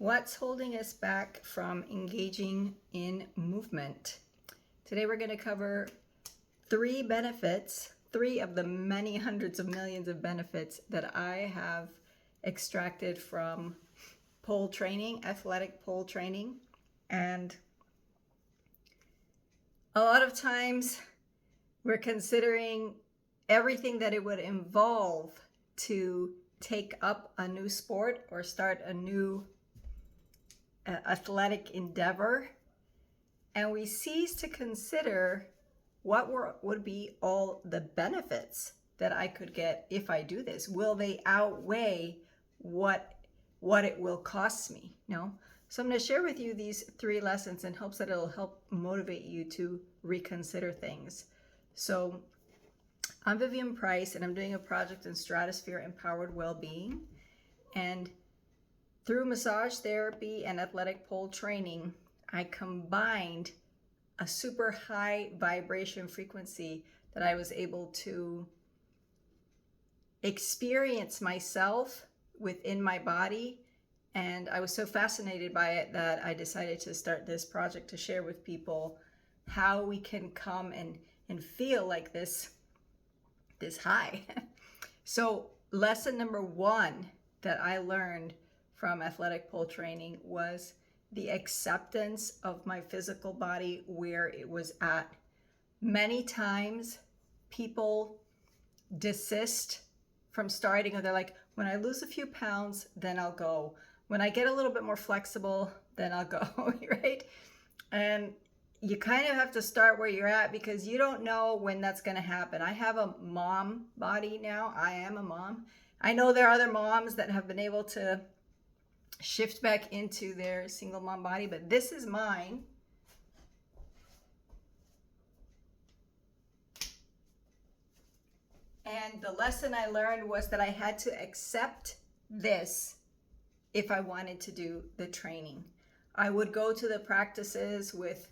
What's holding us back from engaging in movement? Today we're going to cover 3 benefits, 3 of the many hundreds of millions of benefits that I have extracted from pole training, athletic pole training. And a lot of times we're considering everything that it would involve to take up a new sport or start a new athletic endeavor, and we cease to consider what would be all the benefits that I could get if I do this. Will they outweigh what it will cost me? No. So I'm going to share with you these 3 lessons in hopes that it'll help motivate you to reconsider things. So I'm Vivian Price, and I'm doing a project in Stratosphere Empowered Wellbeing. And through massage therapy and athletic pole training, I combined a super high vibration frequency that I was able to experience myself within my body. And I was so fascinated by it that I decided to start this project to share with people how we can come and feel like this high. So lesson number 1 that I learned from athletic pole training was the acceptance of my physical body where it was at. Many times people desist from starting, or they're like, when I lose a few pounds, then I'll go. When I get a little bit more flexible, then I'll go, right? And you kind of have to start where you're at because you don't know when that's going to happen. I have a mom body now. I am a mom. I know there are other moms that have been able to shift back into their single mom body, but this is mine. And the lesson I learned was that I had to accept this if I wanted to do the training. I would go to the practices with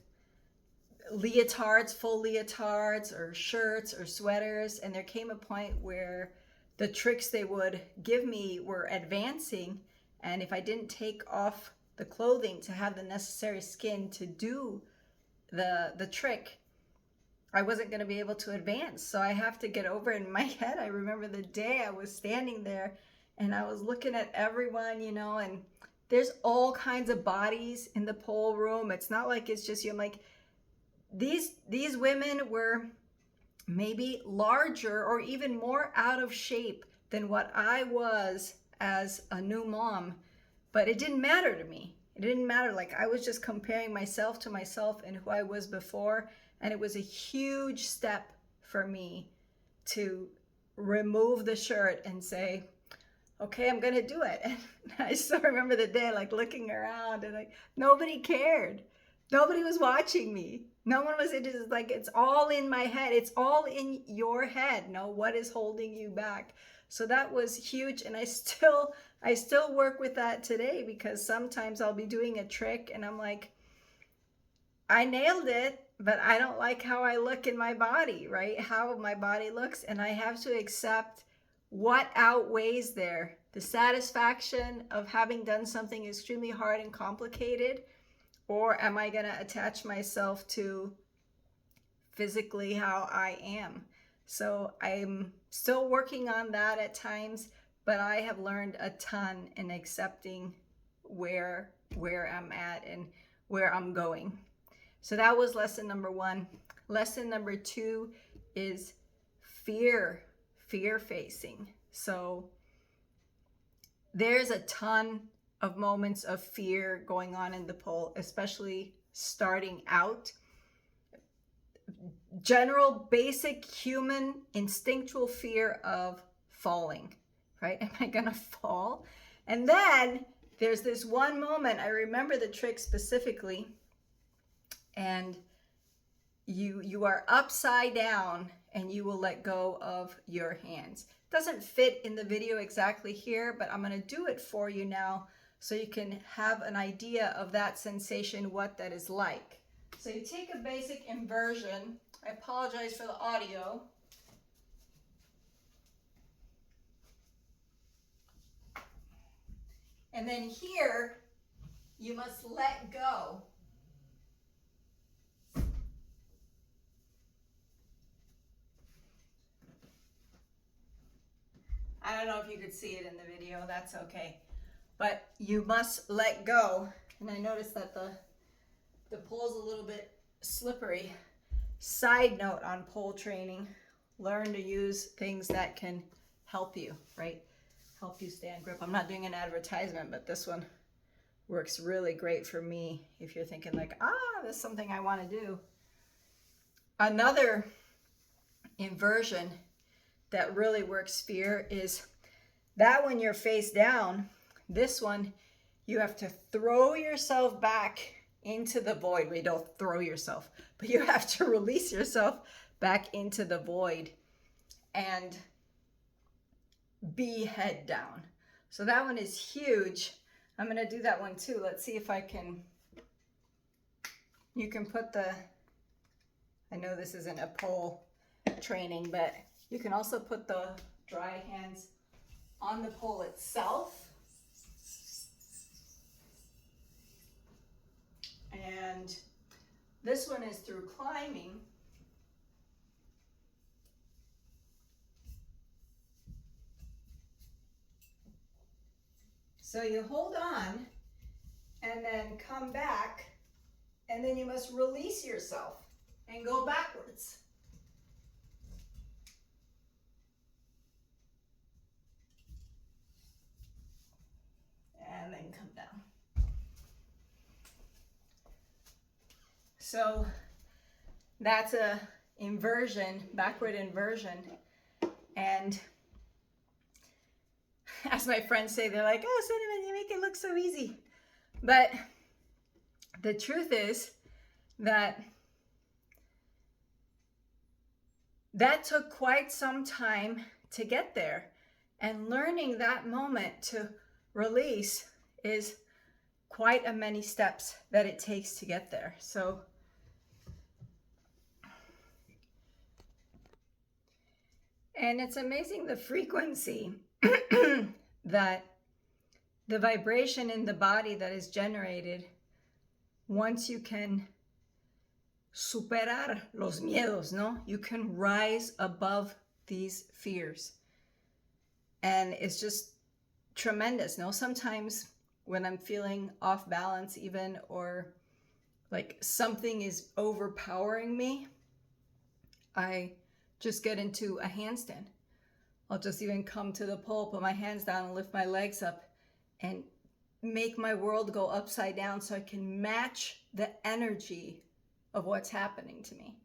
leotards, full leotards, or shirts or sweaters, and there came a point where the tricks they would give me were advancing, and if I didn't take off the clothing to have the necessary skin to do the trick, I wasn't going to be able to advance. So I have to get over it. In my head, I remember the day I was standing there and I was looking at everyone, and there's all kinds of bodies in the pole room. It's not like it's just you. I'm like, these women were maybe larger or even more out of shape than what I was as a new mom, but it didn't matter to me. It didn't matter. Like, I was just comparing myself to myself and who I was before, and it was a huge step for me to remove the shirt and say, okay, I'm gonna do it. And I still remember the day, like, looking around and like nobody cared. Nobody was watching me. No one was. It is like, it's all in my head. It's all in your head. No, what is holding you back? So that was huge, and I still work with that today, because sometimes I'll be doing a trick and I'm like, I nailed it, but I don't like how I look in my body, right? How my body looks, and I have to accept what outweighs there. The satisfaction of having done something extremely hard and complicated, or am I going to attach myself to physically how I am? So I'm still working on that at times, but I have learned a ton in accepting where I'm at and where I'm going. So that was lesson number 1. Lesson number 2 is fear facing. So there's a ton of moments of fear going on in the pole, especially starting out. General, basic human instinctual fear of falling, right? Am I gonna fall? And then there's this one moment, I remember the trick specifically, and you are upside down and you will let go of your hands. It doesn't fit in the video exactly here, but I'm gonna do it for you now so you can have an idea of that sensation, what that is like. So you take a basic inversion. I apologize for the audio. And then here, you must let go. I don't know if you could see it in the video, that's okay. But you must let go. And I noticed that the pole's a little bit slippery. Side note on pole training, learn to use things that can help you, right? Help you stay on grip. I'm not doing an advertisement, but this one works really great for me if you're thinking like, this is something I want to do. Another inversion that really works fear is that when you're face down, this one, you have to throw yourself back into the void. We don't throw yourself, but you have to release yourself back into the void and be head down. So that one is huge. I'm going to do that one too. Let's see if I can, you can put I know this isn't a pole training, but you can also put the dry hands on the pole itself. And this one is through climbing. So you hold on and then come back, and then you must release yourself and go backwards. And then come down. So that's a inversion, backward inversion. And as my friends say, they're like, oh, Cinnamon, you make it look so easy. But the truth is that took quite some time to get there. And learning that moment to release is quite a many steps that it takes to get there. So and it's amazing the frequency that the vibration in the body that is generated once you can superar los miedos, no? You can rise above these fears. And it's just tremendous, no? Sometimes when I'm feeling off balance even, or like something is overpowering me, I just get into a handstand. I'll just even come to the pole, put my hands down and lift my legs up and make my world go upside down so I can match the energy of what's happening to me.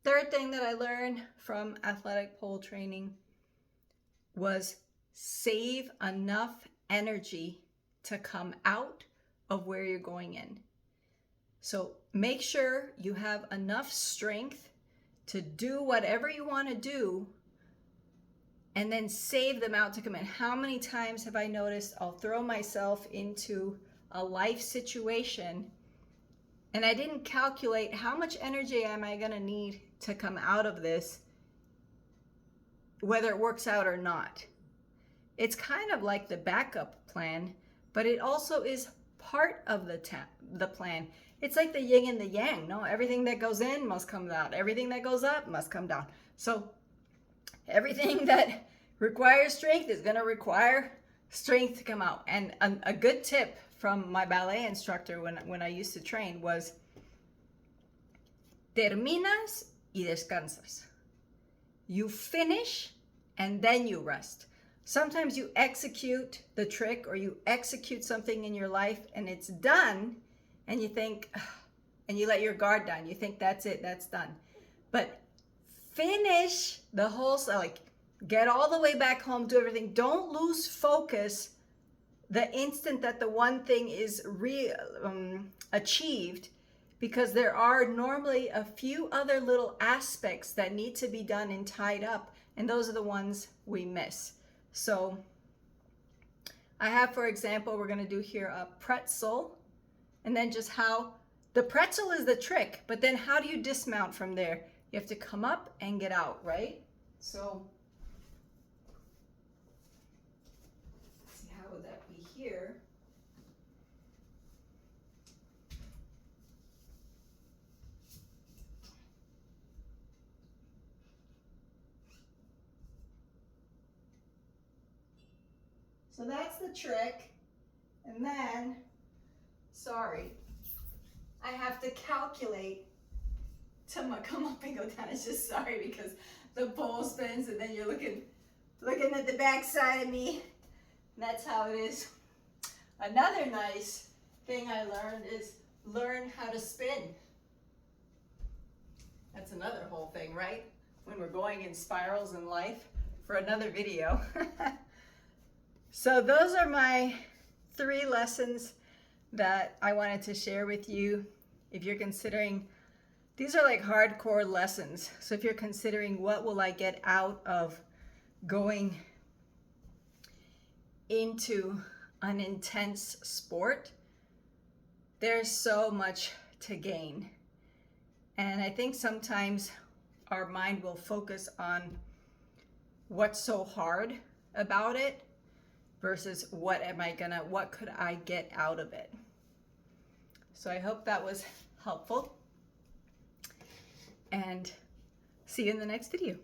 Third thing that I learned from athletic pole training was save enough energy to come out of where you're going in. So make sure you have enough strength to do whatever you want to do, and then save them out to come in. How many times have I noticed I'll throw myself into a life situation and I didn't calculate how much energy am I going to need to come out of this, whether it works out or not. It's kind of like the backup plan, but it also is part of the plan. It's like the yin and the yang, no? Everything that goes in must come out. Everything that goes up must come down. So everything that requires strength is going to require strength to come out. And a good tip from my ballet instructor when I used to train was, terminas y descansas. You finish and then you rest. Sometimes you execute the trick or you execute something in your life and it's done, and you think, and you let your guard down. You think that's it, that's done. But finish the whole, like get all the way back home, do everything. Don't lose focus the instant that the one thing is achieved, because there are normally a few other little aspects that need to be done and tied up, and those are the ones we miss. So I have, for example, we're going to do here a pretzel, and then just how the pretzel is the trick, but then how do you dismount from there? You have to come up and get out, right? So let's see, how would that be here? the trick. And then, sorry, I have to calculate to come up and go down. It's just sorry because the pole spins and then you're looking at the back side of me. And that's how it is. Another nice thing I learned is learn how to spin. That's another whole thing, right? When we're going in spirals in life, for another video. So those are my 3 lessons that I wanted to share with you. If you're considering, these are like hardcore lessons. So if you're considering what will I get out of going into an intense sport, there's so much to gain. And I think sometimes our mind will focus on what's so hard about it versus what could I get out of it. So I hope that was helpful, and see you in the next video.